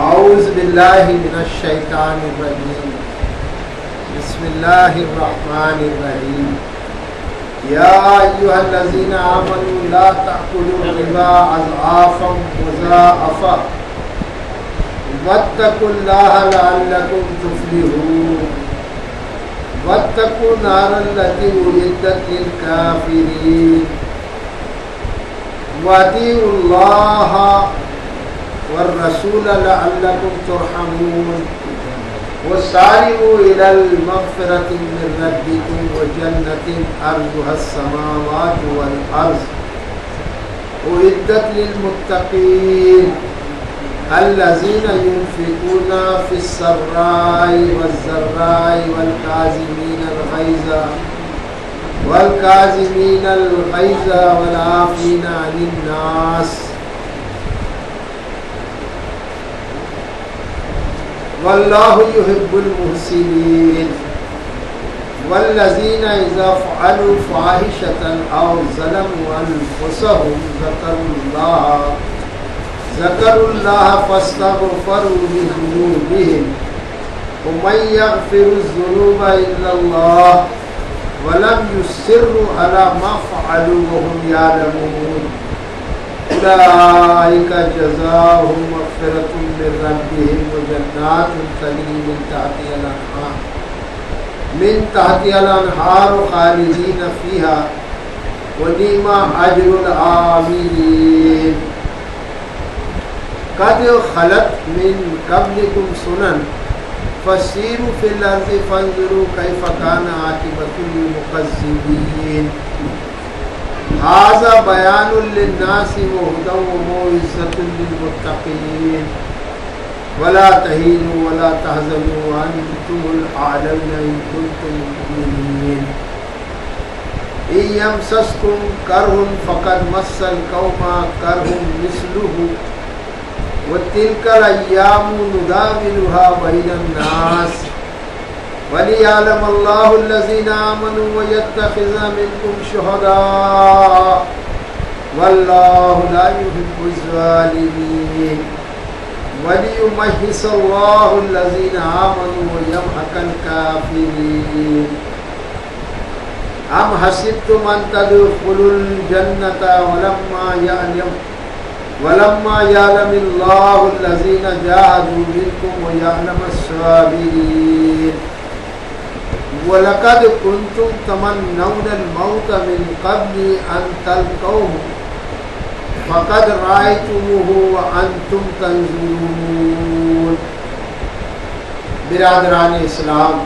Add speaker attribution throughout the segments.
Speaker 1: اعوذ باللہ من الشیطان الرجیم بسم اللہ الرحمن الرحیم یا ایھا الذین آمنوا لا تأکلوا الربا اضعافا مضاعفا واتقوا اللہ لعلکم تفلحون واتقوا النار التي أعدت للكافرين وأطيعوا الله والرسول لعلكم ترحمون وسارعوا إلى المغفرة من ربكم وجنة عرضها السماوات والأرض أعدت للمتقين الذين ينفقون في السراء والضراء والكاظمين الغيظ والعافين عن الناس والله يحب المحسنين والذين إذا فعلوا فاحشة أو ظلموا أنفسهم ذكروا الله فاستغفروا لذنوبهم ومن يغفر الذنوب إلا الله ولم يصروا على ما فعلوا وهم يعلمون أولئك جزاؤهم مغفرة من ربهم وجنات تجري من تحتها الأنهار خالدين فيها ونعم أجر العاملين قد خلت من قبلكم سنن فسيروا في الأرض فانظروا كيف كان عاقبة المكذبين هذا بيان للناس وهدى وموعظة للمتقين ولا تهينوا ولا تحزنوا وأنتم الأعلون إن كنتم مؤمنين إن يمسسكم كرح فقد مس القوم كرح مثله وتلك الأيام نداولها بين الناس وليعلم الله الذين آمنوا ويتخذ منكم شهداء والله لا يحب الظالمين وليمحص الله الذين آمنوا ويمحق الكافرين أم حسبتم أن تدخلوا الجنة ولما يعلم الله الذين جاهدوا منكم ويعلم الصابرين ولقد كنتم تمنون الموت من قبل أن تلقوه فقد رأيتموه وأنتم تنظرون. برادران اسلام،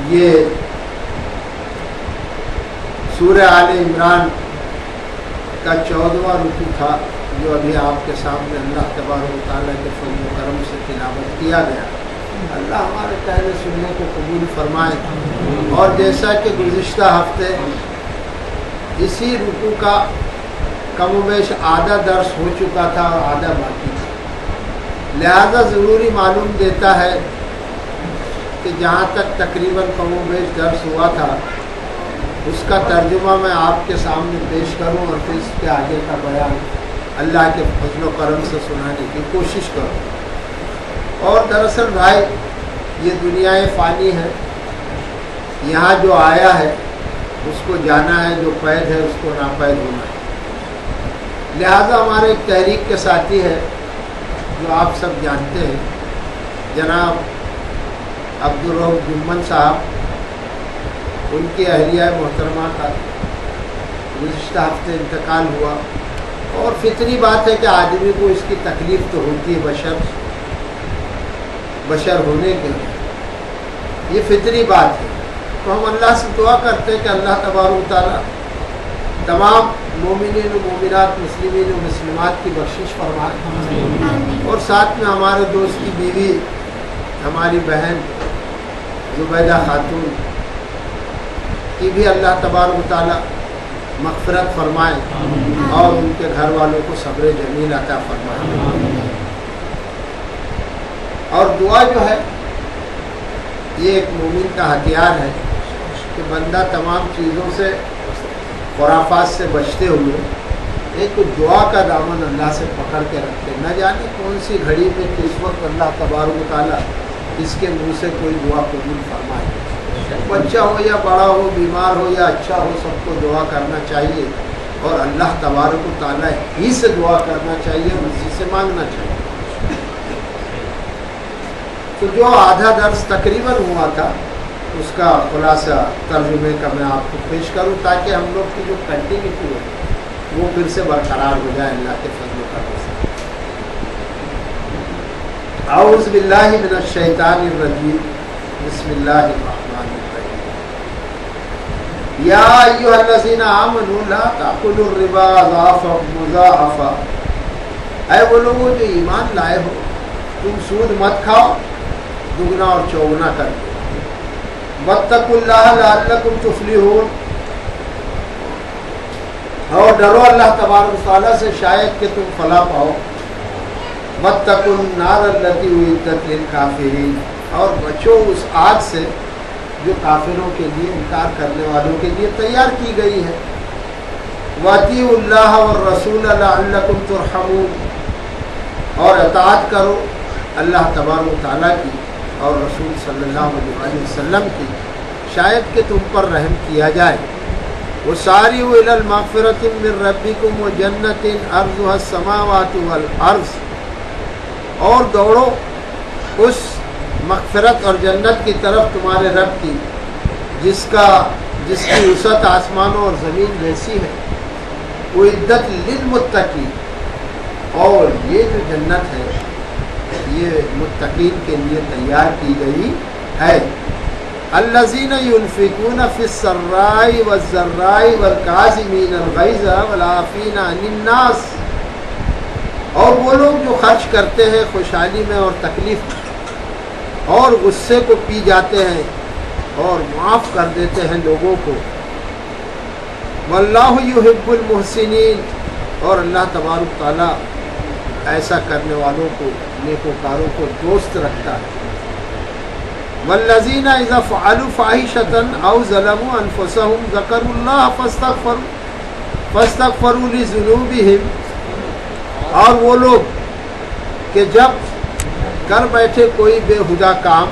Speaker 1: یہ سورہ آل عمران کا 14واں رکوع تھا جو ابھی آپ کے سامنے اللہ تبارک و تعالیٰ کے فضل و کرم سے تلاوت کیا گیا. اللہ ہمارے کہنے سننے کو قبول فرمائے. اور جیسا کہ گزشتہ ہفتے اسی رکوع کا کم و بیش آدھا درس ہو چکا تھا اور آدھا باقی تھا، لہذا ضروری معلوم دیتا ہے کہ جہاں تک تقریباً کم و بیش درس ہوا تھا اس کا ترجمہ میں آپ کے سامنے پیش کروں اور پھر اس کے آگے کا بیان اللہ کے فضل و کرم سے سنانے کی کوشش کروں. اور دراصل بھائی، یہ دنیا فانی ہے، یہاں جو آیا ہے اس کو جانا ہے، جو قید ہے اس کو ناپید ہونا ہے. لہذا ہمارے ایک تحریک کے ساتھی ہے جو آپ سب جانتے ہیں، جناب عبدالرؤف جمن صاحب، ان کی اہلیہ محترمہ کا گزشتہ ہفتے انتقال ہوا. اور فطری بات ہے کہ آدمی کو اس کی تکلیف تو ہوتی ہے، بشر ہونے کے لیے یہ فطری بات ہے. تو ہم اللہ سے دعا کرتے ہیں کہ اللہ تبارک و تعالیٰ تمام مومنین و مومنات، مسلمین و مسلمات کی بخشش فرمائے، اور ساتھ میں ہمارے دوست کی بیوی، ہماری بہن زبیدہ خاتون کی بھی اللہ تبارک و تعالیٰ مغفرت فرمائے اور ان کے گھر والوں کو صبر جمیل عطا فرمائے. اور دعا جو ہے یہ ایک مومن کا ہتھیار ہے. کہ بندہ تمام چیزوں سے خرافات سے بچتے ہوئے ایک دعا کا دامن اللہ سے پکڑ کے رکھتے، نہ جانے کون سی گھڑی میں کس وقت اللہ تبارک و تعالیٰ اس کے منہ سے کوئی دعا قبول فرمائے۔ بچہ ہو یا بڑا ہو، بیمار ہو یا اچھا ہو، سب کو دعا کرنا چاہیے اور اللہ تبارک و تعالیٰ ہی سے دعا کرنا چاہیے اور اسی سے مانگنا چاہیے۔ تو جو آدھا درس تقریباً ہوا تھا اس کا خلاصہ ترجمے کا میں آپ کو پیش کروں تاکہ ہم لوگ کی جو کنٹینیوٹی ہے وہ پھر سے برقرار ہو جائے اللہ کے فضل و کرم سے۔ اعوذ باللہ من الشیطان الرجیم، بسم اللہ الرحمن الرحیم۔ یا ایھا الذین آمنوا لا تأکلوا الربا اضعافا مضاعفا، اے وہ لوگوں جو ایمان لائے ہو تم سود مت کھاؤ دگنا اور چوگنا کر کے۔ واتقوا اللہ لعلکم تفلحون، اور ڈرو اللہ تبارک و تعالیٰ سے شاید کہ تم فلاح پاؤ۔ واتقوا النار التی اعدت للکافرین، اور بچو اس آگ سے جو کافروں کے لیے، انکار کرنے والوں کے لیے تیار کی گئی ہے۔ واطیعوا اللہ والرسول لعلکم ترحمون، اور اطاعت کرو اللہ تبارک و تعالیٰ کی اور رسول صلی اللہ علیہ وسلم کی، شاید کہ تم پر رحم کیا جائے۔ وسارعوا الی المغفرۃ من ربکم وجنۃ عرضها السماوات والارض، اور دوڑو اس مغفرت اور جنت کی طرف تمہارے رب کی جس کی وسعت آسمانوں اور زمین جیسی ہے۔ اعدت للمتقین، اور یہ جو جنت ہے یہ متقین کے لیے تیار کی گئی ہے۔ الذین ينفقون فی السراء والضراء والکاظمین الغیظ والعافین عن الناس، اور وہ لوگ جو خرچ کرتے ہیں خوشحالی میں اور تکلیف میں، اور غصے کو پی جاتے ہیں اور معاف کر دیتے ہیں لوگوں کو۔ واللہ یحب المحسنین، اور اللہ تبارک تعالیٰ ایسا کرنے والوں کو، نیکوکاروں کو دوست رکھتا ہے۔ والذین اذا فعلوا فاحشۃ او ظلموا انفسهم ذکروا اللہ فاستغفروا لذنوبہم، اور وہ لوگ کہ جب کر بیٹھے کوئی بےہودہ کام،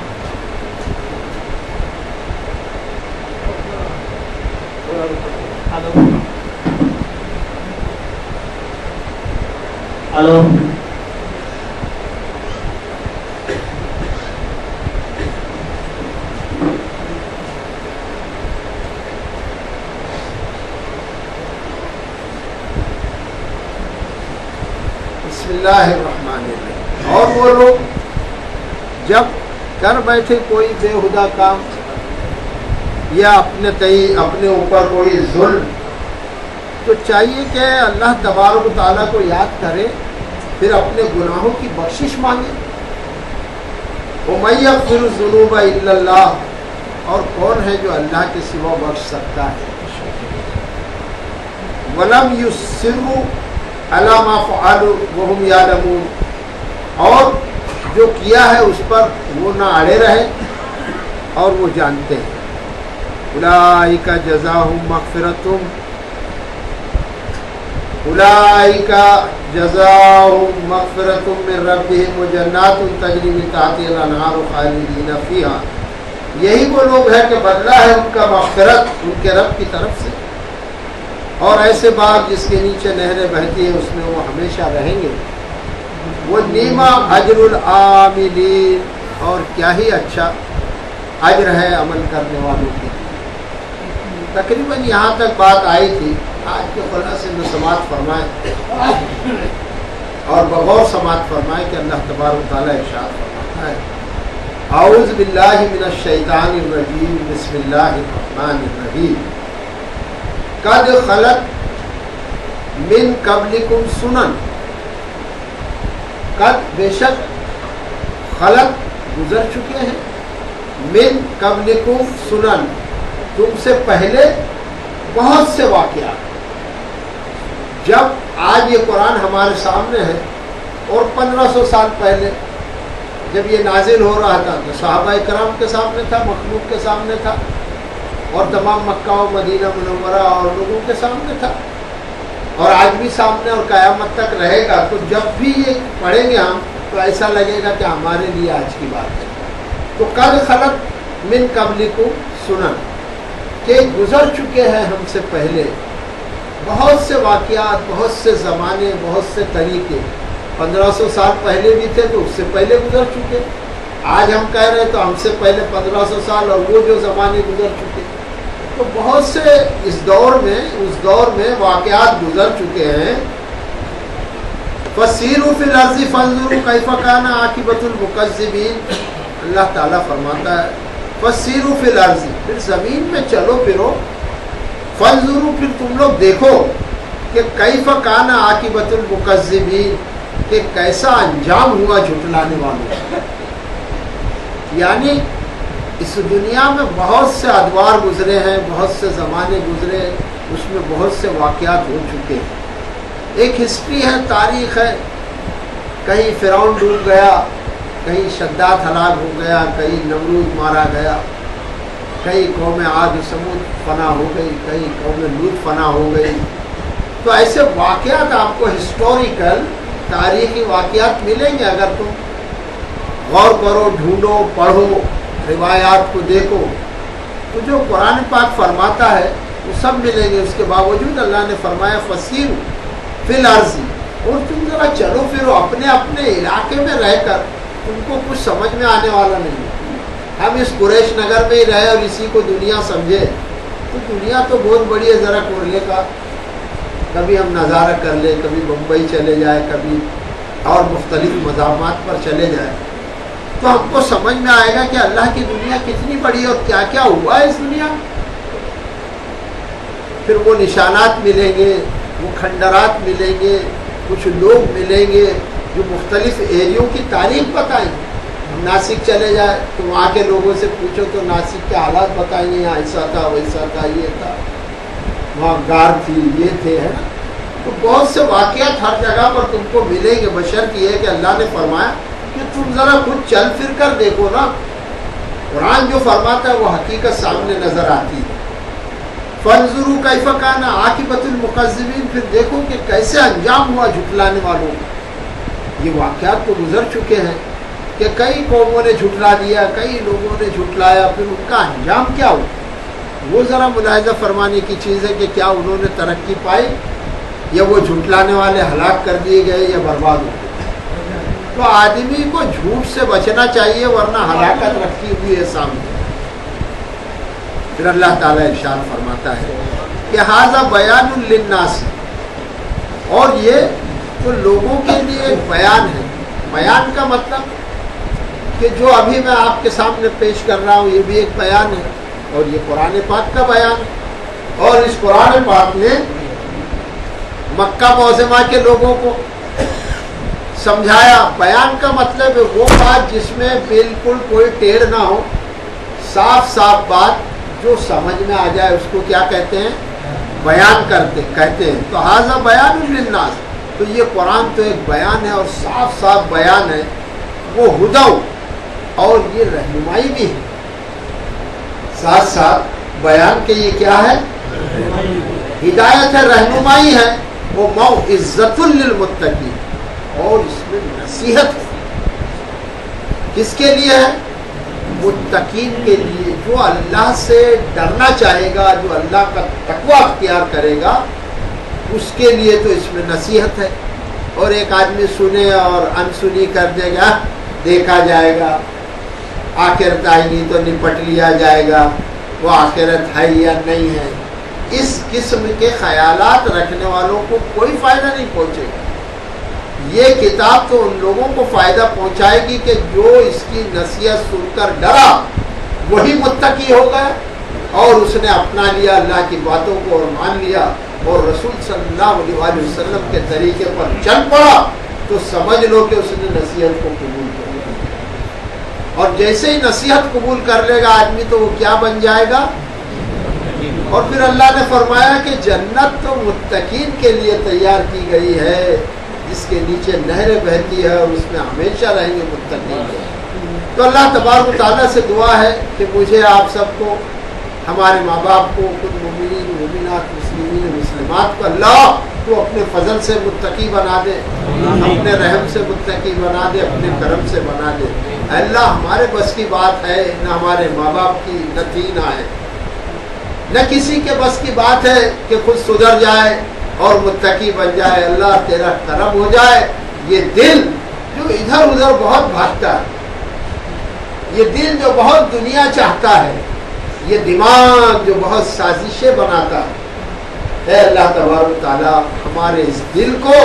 Speaker 2: ہلو
Speaker 1: بسم اللہ الرحمن الرحیم۔ اور وہ لوگ جب کر بیٹھے کوئی بےہودہ کام یا اپنے اوپر کوئی ظلم، تو چاہیے کہ اللہ تبارک و تعالیٰ کو یاد کرے، پھر اپنے گناہوں کی بخشش مانگے۔ وَمَن يَغْفِرُ الذُّنُوبَ إِلَّا اللَّهُ، اور کون ہے جو اللہ کے سوا بخش سکتا ہے۔ وَلَمْ يُصِرُّوا عَلَىٰ مَا فَعَلُوا وَهُمْ يَعْلَمُونَ، اور جو کیا ہے اس پر وہ نہ اڑے رہے اور وہ جانتے ہیں۔ اولئک جزاؤہم مغفرۃ، اولئک جزاؤہم مغفرۃ من ربہم وجنات تجری من تحتہا الانہار خالدین فیہا، یہی وہ لوگ ہیں کہ بدلہ ہے ان کا مغفرت ان کے رب کی طرف سے، اور ایسے باغ جس کے نیچے نہریں بہتی ہیں اس میں وہ ہمیشہ رہیں گے۔ وَنِعْمَ أَجْرُ الْعَامِلِينَ، اور کیا ہی اچھا اجر ہے عمل کرنے والوں کی۔ تقریباً یہاں تک بات آئی تھی، آج کے خلاصے میں سماعت فرمائیں اور بغور سماعت فرمائیں کہ اللہ تبارک و تعالیٰ ارشاد فرماتا ہے، اعوذ باللہ من الشیطان الرجیم، بسم اللہ الرحمن الرحیم۔ قد خلت من قبلکم سنن، قد بے شک، خلق گزر چکے ہیں، من قبلکم سنن تم سے پہلے بہت سے واقعات۔ جب آج یہ قرآن ہمارے سامنے ہے اور 1500 سال پہلے جب یہ نازل ہو رہا تھا تو صحابہ کرام کے سامنے تھا، مخلوق کے سامنے تھا، اور تمام مکہ و مدینہ منورہ اور لوگوں کے سامنے تھا، اور آج بھی سامنے اور قیامت تک رہے گا۔ تو جب بھی یہ پڑھیں گے ہم تو ایسا لگے گا کہ ہمارے لیے آج کی بات ہے۔ تو قد خلت من قبلکم سنن، کہ گزر چکے ہیں ہم سے پہلے بہت سے واقعات، بہت سے زمانے، بہت سے طریقے۔ 1500 سال پہلے بھی تھے تو اس سے پہلے گزر چکے، آج ہم کہہ رہے تو ہم سے پہلے 1500 سال اور وہ جو زمانے گزر چکے۔ تو بہت سے اس دور میں واقعات گزر چکے ہیں۔ فسیروا فی الارض فانظروا کیف کان عاقبۃ المکذبین، اللہ تعالیٰ فرماتا ہے فسیروا فی الارض، پھر زمین میں چلو پھرو، فانظروا، پھر تم لوگ دیکھو کہ کیف کان عاقبۃ المکذبین، کہ کیسا انجام ہوا جھٹلانے والوں کا۔ یعنی اس دنیا میں بہت سے ادوار گزرے ہیں، بہت سے زمانے گزرے، اس میں بہت سے واقعات ہو چکے ہیں۔ ایک ہسٹری ہے، تاریخ ہے، کہیں فرعون ڈوب گیا، کہیں شداد ہلاک ہو گیا، کہیں نمرود مارا گیا، کہیں قوم عاد و سمود فنا ہو گئی، کہیں قوم لوط فنا ہو گئی۔ تو ایسے واقعات آپ کو ہسٹوریکل تاریخی واقعات ملیں گے اگر تم غور کرو، ڈھونڈو، پڑھو، روایات کو دیکھو۔ تو جو قرآن پاک فرماتا ہے وہ سب ملیں گے۔ اس کے باوجود اللہ نے فرمایا فسیروا فی الارض، اور تم ذرا چلو پھرو اپنے اپنے علاقے میں رہ کر، تم کو کچھ سمجھ میں آنے والا نہیں۔ ہم اس قریش نگر میں ہی رہے اور اسی کو دنیا سمجھے، تو دنیا تو بہت بڑی ہے، ذرا کورلے کا کبھی ہم نظارہ کر لیں، کبھی بمبئی چلے جائے، کبھی اور مختلف مقامات پر چلے جائیں، تو ہم کو سمجھ میں آئے گا کہ اللہ کی دنیا کتنی بڑی ہے اور کیا کیا ہوا ہے اس دنیا میں۔ پھر وہ نشانات ملیں گے، وہ کھنڈرات ملیں گے، کچھ لوگ ملیں گے جو مختلف ایریوں کی تاریخ بتائیں گے۔ ہم ناسک چلے جائیں تو وہاں کے لوگوں سے پوچھو تو ناسک کے حالات بتائیں گے، یہاں ایسا تھا، ویسا تھا، یہ تھا، وہاں گار تھی، یہ تھے، ہے نا۔ تو بہت سے واقعات ہر جگہ پر تم کو ملیں گے، بشرط یہ ہے کہ اللہ نے فرمایا کہ تم ذرا خود چل پھر کر دیکھو نا۔ قرآن جو فرماتا ہے وہ حقیقت سامنے نظر آتی ہے۔ فانظروا کیف کان عاقبۃ المکذبین، پھر دیکھو کہ کیسے انجام ہوا جھٹلانے والوں کا۔ یہ واقعات تو گزر چکے ہیں کہ کئی قوموں نے جھٹلا دیا، کئی لوگوں نے جھٹلایا، پھر ان کا انجام کیا ہوا، وہ ذرا ملاحظہ فرمانے کی چیز ہے کہ کیا انہوں نے ترقی پائی یا وہ جھٹلانے والے ہلاک کر دیے گئے یا برباد ہو گئے۔ تو آدمی کو جھوٹ سے بچنا چاہیے ورنہ ہلاکت رکھی ہوئی ہے سامنے۔ پھر اللہ تعالیٰ ارشاد فرماتا ہے کہ ھذا بیان للناس، اور یہ تو لوگوں کے لیے ایک بیان ہے۔ بیان کا مطلب کہ جو ابھی میں آپ کے سامنے پیش کر رہا ہوں یہ بھی ایک بیان ہے، اور یہ قرآن پاک کا بیان ہے۔ اور اس قرآن پاک نے مکہ معظمہ کے لوگوں کو سمجھایا۔ بیان کا مطلب ہے وہ بات جس میں بالکل کوئی ٹیڑھ نہ ہو، صاف صاف بات جو سمجھ میں آ جائے، اس کو کیا کہتے ہیں؟ بیان کہتے ہیں۔ تو ھذا بیان للناس، تو یہ قرآن تو ایک بیان ہے اور صاف صاف بیان ہے، وہ ہدی، اور یہ رہنمائی بھی ہے۔ ساتھ ساتھ بیان کے یہ کیا ہے؟ ہدایت ہے، رہنمائی ہے، وہ موعظۃ للمتقین، اور اس میں نصیحت ہے۔ کس کے لیے ہے؟ متقین کے لیے، جو اللہ سے ڈرنا چاہے گا، جو اللہ کا تقویٰ اختیار کرے گا، اس کے لیے تو اس میں نصیحت ہے۔ اور ایک آدمی سنے اور انسنی کر دے گا، دیکھا جائے گا، آخرت آئے گی تو نپٹ لیا جائے گا، وہ آخرت ہے یا نہیں ہے، اس قسم کے خیالات رکھنے والوں کو کوئی فائدہ نہیں پہنچے گا۔ یہ کتاب تو ان لوگوں کو فائدہ پہنچائے گی کہ جو اس کی نصیحت سن کر ڈرا وہی متقی ہو گئے، اور اس نے اپنا لیا اللہ کی باتوں کو اور مان لیا، اور رسول صلی اللہ علیہ وسلم کے طریقے پر چل پڑا، تو سمجھ لو کہ اس نے نصیحت کو قبول کر لیا۔ اور جیسے ہی نصیحت قبول کر لے گا آدمی تو وہ کیا بن جائے گا؟ اور پھر اللہ نے فرمایا کہ جنت تو متقین کے لیے تیار کی گئی ہے، جس کے نیچے نہریں بہتی ہے، اور اس میں ہمیشہ رہیں گے متقین۔ تو اللہ تبارک و تعالیٰ سے دعا ہے کہ مجھے آپ سب کو ہمارے ماں باپ کو، خود مومنین مومنات مسلمین مسلمات کو اللہ تو اپنے فضل سے متقی بنا دے، اپنے رحم سے متقی بنا دے، اپنے کرم سے بنا دے۔ اللہ ہمارے بس کی بات ہے نہ ہمارے ماں باپ کی، نہ تھی نہ ہے، نہ کسی کے بس کی بات ہے کہ خود سدھر جائے اور متقی بن جائے۔ اللہ تیرا کرم ہو جائے۔ یہ دل جو ادھر ادھر بہت بھاگتا ہے، یہ دل جو بہت دنیا چاہتا ہے، یہ دماغ جو بہت سازشیں بناتا ہے، اے اللہ تبارک و تعالی ہمارے اس دل کو،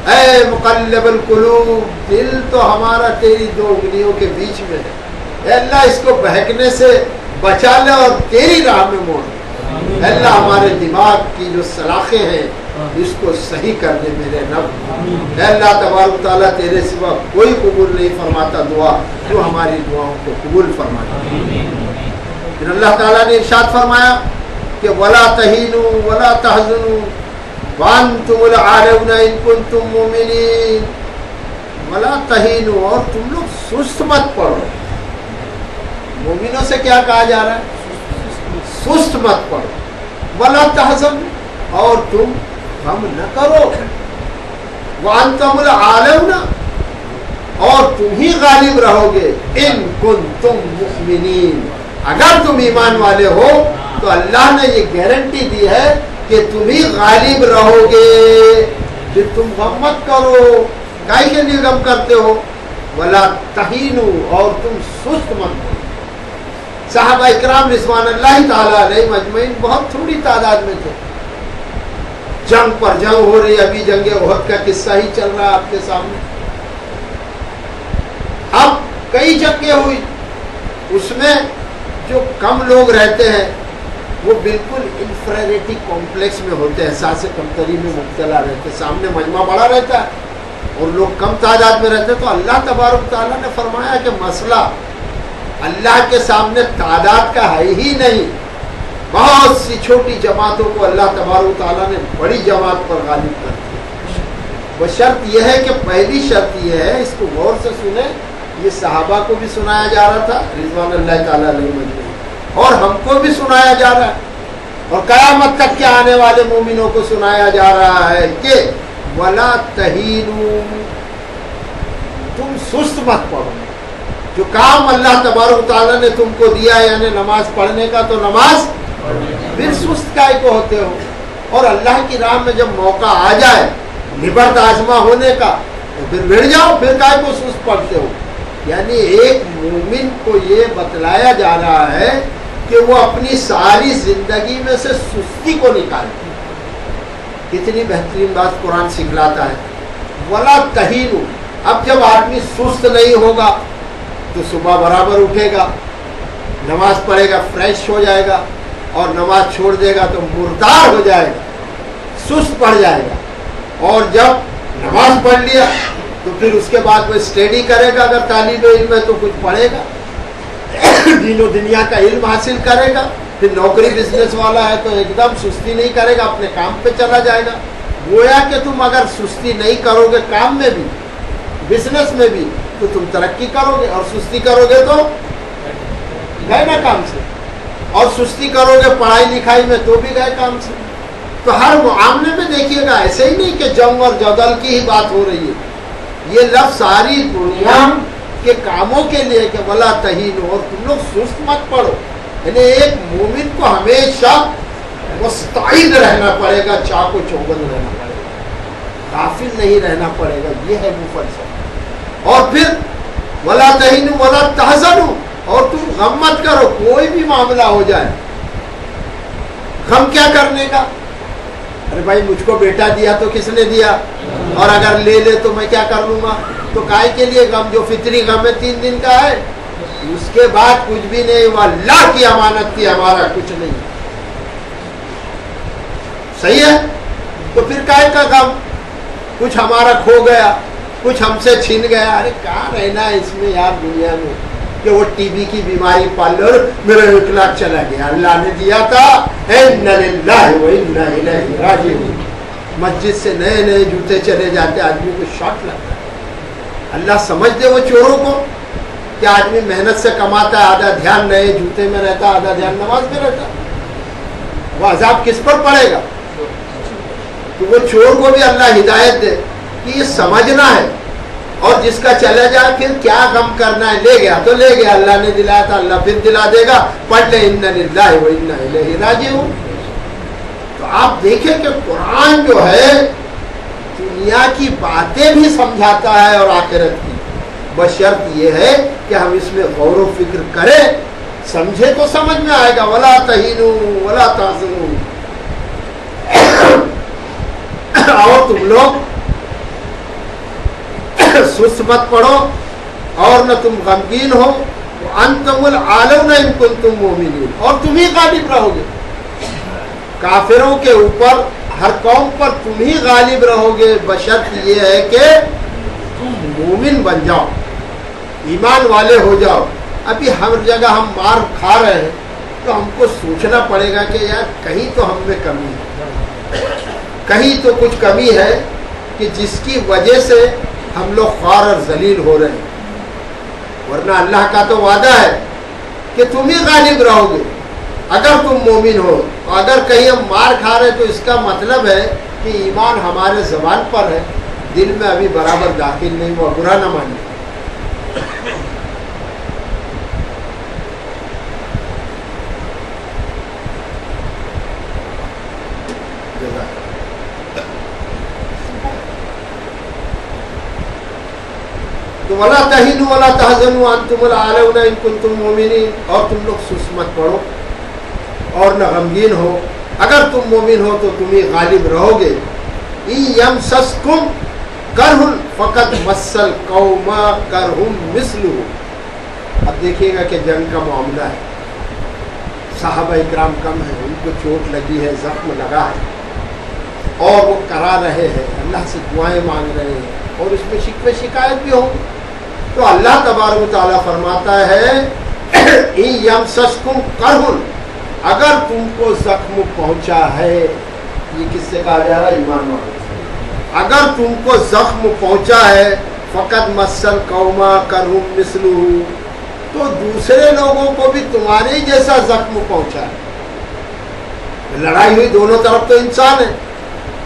Speaker 1: اے مقلب القلوب، دل تو ہمارا تیری دو انگلیوں کے بیچ میں ہے، اے اللہ اس کو بہکنے سے بچا لے اور تیری راہ میں موڑ دے۔ اے اللہ ہمارے دماغ کی جو سلاخیں ہیں اس کو صحیح کر دے میرے رب۔ اے اللہ تبارک و تعالیٰ تیرے سوا کوئی قبول نہیں فرماتا دعا، جو ہماری دعاؤں کو قبول فرماتا۔ پھر اللہ تعالیٰ نے ارشاد فرمایا کہ وَلَا تَهِنُوا وَلَا تَحْزَنُوا وَأَنْتُمُ الْأَعْلَوْنَ إِن كُنتُم مُّؤْمِنِينَ۔ وَلَا تَهِنُوا، اور تم لوگ سست مت پڑو۔ مومنوں سے کیا کہا جا رہا ہے؟ سست مت پڑو۔ وَلَا تَحْزَنُوا، اور تم غم نہ کرو۔ وَأَنْتُمُ الْأَعْلَوْنَ، اور تم ہی غالب رہو گے۔ إِن كُنتُم مُّؤْمِنِينَ، اگر تم ایمان والے ہو تو اللہ نے یہ گارنٹی دی ہے کہ تم ہی غالب رہو گے۔ پھر تم غم مت کرو۔ کائے کے لیے غم کرتے ہو؟ وَلَا تَهِنُوا، اور تم سست مت کرو۔ صحابہ اکرام رضوان اللہ تعالیٰ علیہم اجمعین بہت تھوڑی تعداد میں تھے، جنگ پر جنگ ہو رہی، ابھی جنگ احد کا قصہ ہی چل رہا آپ کے سامنے۔ اب کئی جنگیں ہوئی، اس میں جو کم لوگ رہتے ہیں وہ بالکل انفیریٹی کمپلیکس میں ہوتے ہیں، احساس کمتری میں مبتلا رہتے، سامنے مجمع بڑا رہتا ہے اور لوگ کم تعداد میں رہتے۔ تو اللہ تبارک تعالیٰ نے فرمایا کہ مسئلہ اللہ کے سامنے تعداد کا ہے ہی نہیں، بہت سی چھوٹی جماعتوں کو اللہ تبارک تعالیٰ نے بڑی جماعت پر غالب کر دیا۔ وہ شرط یہ ہے کہ پہلی شرط یہ ہے، اس کو غور سے سنیں، یہ صحابہ کو بھی سنایا جا رہا تھا رضوان اللہ تعالیٰ علیہ مجمعین، اور ہم کو بھی سنایا جا رہا ہے، اور قیامت تک کے آنے والے مومنوں کو سنایا جا رہا ہے کہ وَلَا تَهِنُوا، تم سست مت پڑو۔ جو کام اللہ تبارک تعالیٰ نے تم کو دیا یعنی نماز پڑھنے کا، تو نماز پھر سست کائے کو ہوتے ہو؟ اور اللہ کی راہ میں جب موقع آ جائے نبرد آزما ہونے کا تو پھر بھڑ جاؤ، پھر کائے کو سست پڑھتے ہو؟ یعنی ایک مومن کو یہ بتلایا جا رہا ہے کہ وہ اپنی ساری زندگی میں سے سستی کو نکالے۔ کتنی بہترین بات قرآن سکھلاتا ہے، وَلَا تَهِنُوا۔ اب جب آدمی سست نہیں ہوگا تو صبح برابر اٹھے گا، نماز پڑھے گا، فریش ہو جائے گا، اور نماز چھوڑ دے گا تو مردار ہو جائے گا، سست پڑ جائے گا۔ اور جب نماز پڑھ لیا تو پھر اس کے بعد وہ اسٹڈی کرے گا، اگر طالب علم ہے تو کچھ پڑھے گا، دین و دنیا کا علم حاصل کرے گا، پھر نوکری بزنس والا ہے تو ایک دم سستی نہیں کرے گا، اپنے کام پہ چلا جائے گا۔ گویا کہ تم اگر سستی نہیں کرو گے کام میں بھی، بزنس میں بھی، تو تم ترقی کرو گے، اور سستی کرو گے تو گئے نا کام سے، اور سستی کرو گے پڑھائی لکھائی میں تو بھی گئے کام سے۔ تو ہر معاملے میں دیکھیے گا، ایسے ہی نہیں کہ جنگ اور جدل کی ہی بات ہو رہی ہے، یہ لفظ ساری دنیا کے کاموں کے لیے کہ وَلَا تَهِنُوا، اور تم لوگ سست مت پڑو۔ یعنی ایک مومن کو ہمیشہ مستعد رہنا پڑے گا، چاق و چوبند رہنا پڑے گا، غافل نہیں رہنا پڑے گا، یہ ہے وہ فلسفہ۔ اور پھر وَلَا تَهِنُوا وَلَا تَحْزَنُوا، اور تم غم مت کرو، کوئی بھی معاملہ ہو جائے۔ غم کیا کرنے کا؟ ارے بھائی مجھ کو بیٹا دیا تو کس نے دیا، اور اگر لے لے تو میں کیا کر لوں گا؟ تو کائے کے لیے غم؟ جو فطری غم ہے 3 دن کا ہے، اس کے بعد کچھ بھی نہیں ہوا، اللہ کی امانت تھی، ہمارا کچھ نہیں۔ صحیح ہے؟ تو پھر کائے کا غم؟ کچھ ہمارا کھو گیا، کچھ ہم سے چھن گیا، ارے کہاں رہنا ہے اس میں یار دنیا میں، کہ وہ ٹی بی کی بیماری پال لو، میرا 1 لاکھ چلا گیا، اللہ نے دیا تھا، اِنَّ لِلَّهِ وَإِنَّا إِلَيْهِ رَاجِعُونَ۔ مسجد سے نئے نئے جوتے چلے جاتے، آدمی کو شاٹ لگتا ہے۔ اللہ سمجھ دے وہ چوروں کو کہ آدمی محنت سے کماتا ہے، آدھا دھیان نئے جوتے میں رہتا ہے، آدھا دھیان نماز میں رہتا ہے، وہ عذاب کس پر پڑے گا؟ تو وہ چور کو بھی اللہ ہدایت دے کہ یہ سمجھنا ہے، اور جس کا چلا جائے پھر کیا غم کرنا ہے، لے گیا تو لے گیا، اللہ نے دلایا تھا اللہ پھر دلا دے گا، پڑھ لے انا للہ و انا الیہ راجعون۔ تو آپ دیکھیں کہ قرآن جو ہے دنیا کی باتیں بھی سمجھاتا ہے اور آخرت کی، بشرط یہ ہے کہ ہم اس میں غور و فکر کریں، سمجھے تو سمجھ میں آئے گا۔ ولا تہینوا ولا تحزنوا، اور تم لوگ سست مت پڑو اور نہ تم غمگین ہو، انتم العالون ان کنتم مؤمنین، اور تم ہی غالب رہو گے کافروں کے اوپر، ہر قوم پر تم ہی غالب رہو گے، بشرط یہ ہے کہ تم مومن بن جاؤ، ایمان والے ہو جاؤ۔ ابھی ہر جگہ ہم مار کھا رہے ہیں تو ہم کو سوچنا پڑے گا کہ یار کہیں تو ہم میں کمی ہے، کہیں تو کچھ کمی ہے کہ جس کی وجہ سے ہم لوگ خوار اور ذلیل ہو رہے ہیں، ورنہ اللہ کا تو وعدہ ہے کہ تم ہی غالب رہو گے اگر تم مومن ہو۔ تو اگر کہیں ہم مار کھا رہے تو اس کا مطلب ہے کہ ایمان ہمارے زبان پر ہے، دل میں ابھی برابر داخل نہیں ہوا، برا نہ مانیے۔ تو ولا تہینوا ولا تحزنوا وانتم العالون ان کنتم مؤمنین، اور تم لوگ سست مت پڑو اور نہ غمگین ہو، اگر تم مومن ہو تو تم ہی غالب رہو گے۔ ان یمسسکم کرہ فقد مس القوم کرہ مثلہ۔ اب دیکھیے گا کہ جنگ کا معاملہ ہے، صحابہ اکرام کم ہیں، ان کو چوٹ لگی ہے، زخم لگا ہے، اور وہ کرا رہے ہیں، اللہ سے دعائیں مانگ رہے ہیں، اور اس میں شکوے شکایت بھی ہو، تو اللہ تبارک و تعالیٰ فرماتا ہے ان یمسسکم کرہ، اگر تم کو زخم پہنچا ہے، یہ کس سے کہا جا رہا ہے؟ ایمان والوں سے۔ اگر تم کو زخم پہنچا ہے، فقد مس القوم کرہ مثلہ، تو دوسرے لوگوں کو بھی تمہارے جیسا زخم پہنچا ہے۔ لڑائی ہوئی، دونوں طرف تو انسان ہے،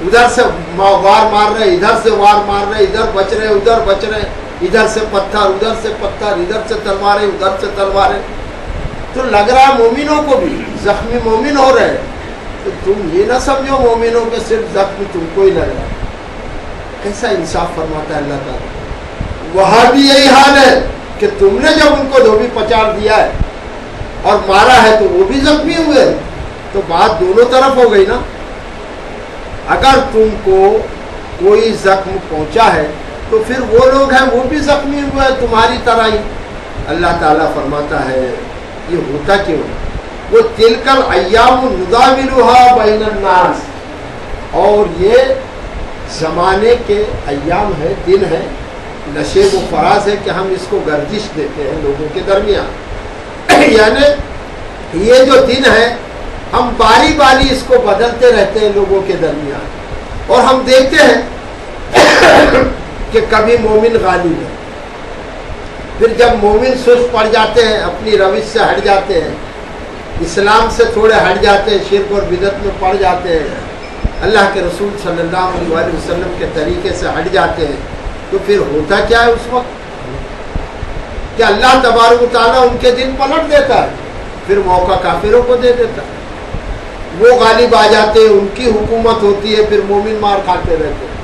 Speaker 1: ادھر سے وار مار رہے، ادھر سے وار مار رہے، ادھر بچ رہے، ادھر بچ رہے، ادھر سے پتھر، ادھر سے پتھر، ادھر سے تلواریں، ادھر سے تلواریں، تو لگ رہا مومنوں کو بھی زخمی مومن ہو رہے، تو تم یہ نہ سمجھو مومنوں کے صرف زخمی تم کو ہی لگ رہا۔ کیسا انصاف فرماتا ہے اللہ تعالیٰ۔ وہاں بھی یہی حال ہے کہ تم نے جب ان کو دھوبی پچاڑ دیا ہے اور مارا ہے تو وہ بھی زخمی ہوئے، تو بات دونوں طرف ہو گئی نا۔ اگر تم کو کوئی زخم پہنچا ہے تو پھر وہ لوگ ہیں وہ بھی زخمی ہوئے ہیں تمہاری طرح ہی۔ اللہ تعالیٰ فرماتا ہے یہ ہوتا کیوں؟ وہ تلک الایام نداولها بین الناس، اور یہ زمانے کے ایام ہے، دن ہے، نشیب و فراز ہے کہ ہم اس کو گردش دیتے ہیں لوگوں کے درمیان، یعنی یہ جو دن ہے ہم باری باری اس کو بدلتے رہتے ہیں لوگوں کے درمیان، اور ہم دیکھتے ہیں کہ کبھی مومن غالب ہے، پھر جب مومن سست پڑ جاتے ہیں، اپنی روش سے ہٹ جاتے ہیں، اسلام سے تھوڑے ہٹ جاتے ہیں، شرک اور بدعت میں پڑ جاتے ہیں، اللہ کے رسول صلی اللہ علیہ وسلم کے طریقے سے ہٹ جاتے ہیں، تو پھر ہوتا کیا ہے اس وقت کہ اللہ تبارک و تعالیٰ ان کے دن پلٹ دیتا ہے، پھر موقع کافروں کو دے دیتا ہے، وہ غالب آ جاتے ہیں، ان کی حکومت ہوتی ہے، پھر مومن مار کھاتے رہتے ہیں،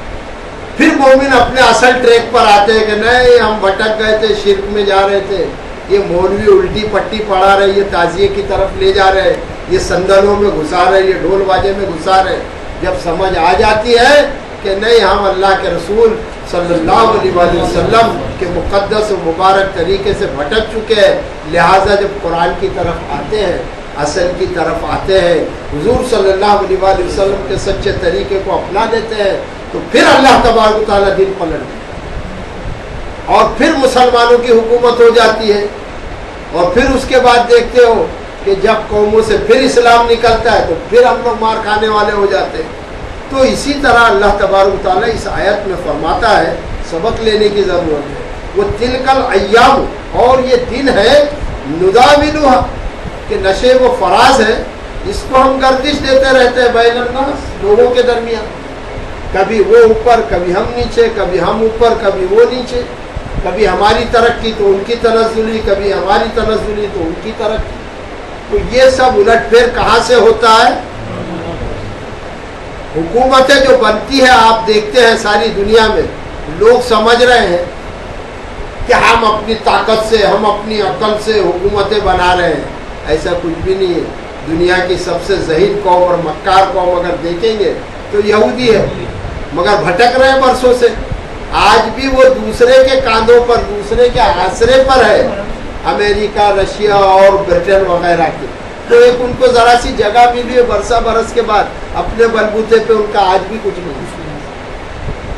Speaker 1: پھر مومن اپنے اصل ٹریک پر آتے ہیں کہ نہیں ہم بھٹک گئے تھے، شرک میں جا رہے تھے، یہ مولوی الٹی پٹی پڑھا رہے، یہ تعزیے کی طرف لے جا رہے، یہ سندلوں میں گھسا رہے، یہ ڈھول باجے میں گھسا رہے۔ جب سمجھ آ جاتی ہے کہ نہیں ہم اللہ کے رسول صلی اللہ علیہ وسلم کے مقدس و مبارک طریقے سے بھٹک چکے ہیں، لہٰذا جب قرآن کی طرف آتے ہیں، اصل کی طرف آتے ہیں، حضور صلی اللہ علیہ وسلم کے سچے طریقے کو اپنا لیتے ہیں، تو پھر اللہ تبارک و تعالیٰ دن پلٹ دیتا ہے، اور پھر مسلمانوں کی حکومت ہو جاتی ہے، اور پھر اس کے بعد دیکھتے ہو کہ جب قوموں سے پھر اسلام نکلتا ہے تو پھر ہم لوگ مار کھانے والے ہو جاتے ہیں۔ تو اسی طرح اللہ تبارک و تعالیٰ اس آیت میں فرماتا ہے، سبق لینے کی ضرورت ہے وہ تلکل ایام، اور یہ دن ہے نداولھا کہ نشے و فراز ہے، اس کو ہم گردش دیتے رہتے ہیں بین الناس، لوگوں کے درمیان، کبھی وہ اوپر کبھی ہم نیچے، کبھی ہم اوپر کبھی وہ نیچے، کبھی ہماری ترقی تو ان کی تنزلی، کبھی ہماری تنزلی تو ان کی ترقی۔ تو یہ سب الٹ پھیر کہاں سے ہوتا ہے؟ حکومتیں جو بنتی ہے آپ دیکھتے ہیں ساری دنیا میں، لوگ سمجھ رہے ہیں کہ ہم اپنی طاقت سے، ہم اپنی عقل سے حکومتیں بنا رہے ہیں، ایسا کچھ بھی نہیں ہے۔ دنیا کی سب سے ذہین قوم اور مکار قوم اگر دیکھیں گے تو یہودی ہے، مگر بھٹک رہے ہیں برسوں سے۔ آج بھی وہ دوسرے کے کاندھوں پر، دوسرے کے آسرے پر ہے، امریکہ، رشیا اور برٹن وغیرہ کے۔ تو ایک ان کو ذرا سی جگہ ملی ہے برسہ برس کے بعد، اپنے بلبوتے پہ ان کا آج بھی کچھ نہیں۔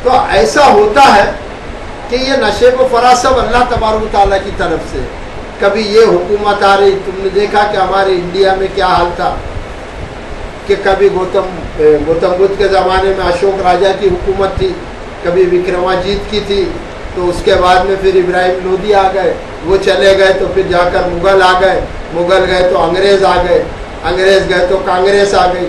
Speaker 1: تو ایسا ہوتا ہے کہ یہ نشے و فراز سب اللہ تبارک و تعالیٰ کی طرف سے۔ کبھی یہ حکومت آ رہی، تم نے دیکھا کہ ہمارے انڈیا میں کیا حال تھا کہ کبھی گوتم بدھ کے زمانے میں اشوک راجا کی حکومت تھی، کبھی وکرماجیت کی تھی، تو اس کے بعد میں پھر ابراہیم لودھی آ گئے، وہ چلے گئے تو پھر جا کر مغل آ گئے، مغل گئے تو انگریز آ گئے، انگریز گئے تو کانگریس آ گئی،